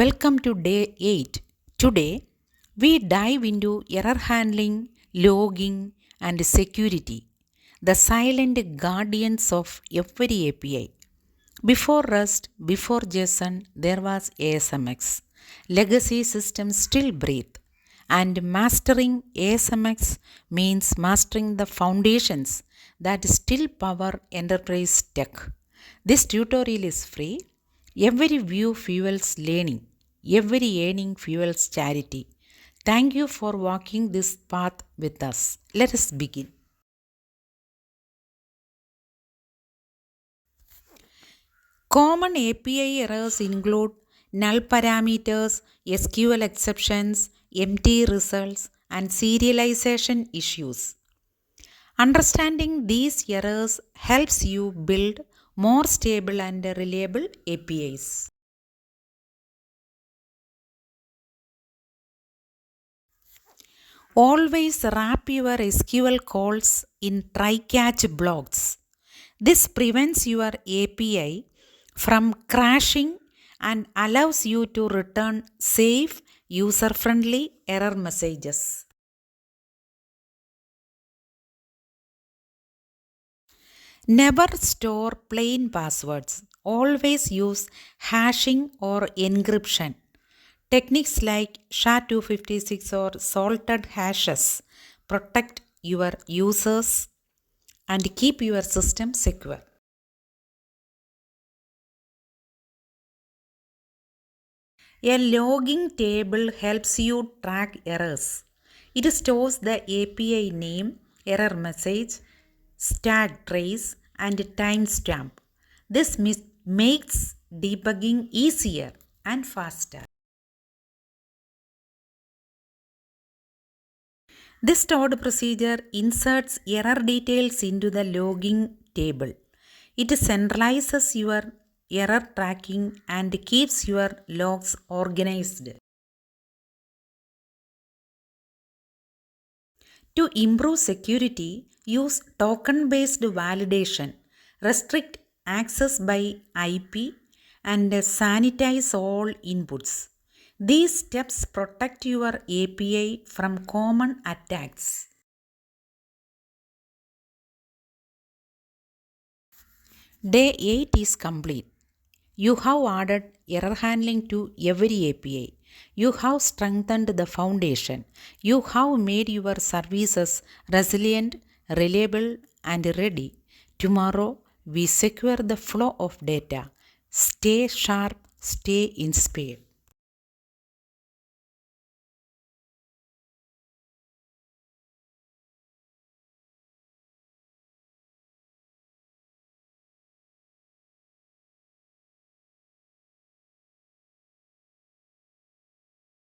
Welcome to day 8. Today, we dive into error handling, logging, and security, the silent guardians of every API. Before Rust, before JSON, there was ASMX. Legacy systems still breathe. And mastering ASMX means mastering the foundations that still power enterprise tech. This tutorial is free. Every view fuels learning. Every earning fuels charity. Thank you for walking this path with us. Let us begin. Common API errors include null parameters, SQL exceptions, empty results, and serialization issues. Understanding these errors helps you build more stable and reliable APIs. Always wrap your SQL calls in try-catch blocks. This prevents your API from crashing and allows you to return safe, user-friendly error messages. Never store plain passwords. Always use hashing or encryption. Techniques like SHA-256 or salted hashes protect your users and keep your system secure. A logging table helps you track errors. It stores the API name, error message, stack trace, and timestamp. This makes debugging easier and faster. This stored procedure inserts error details into the logging table. It centralizes your error tracking and keeps your logs organized. To improve security, use token-based validation, restrict access by IP, and sanitize all inputs. These steps protect your API from common attacks. Day 8 is complete. You have added error handling to every API. You have strengthened the foundation. You have made your services resilient, reliable, and ready. Tomorrow, we secure the flow of data. Stay sharp, stay inspired.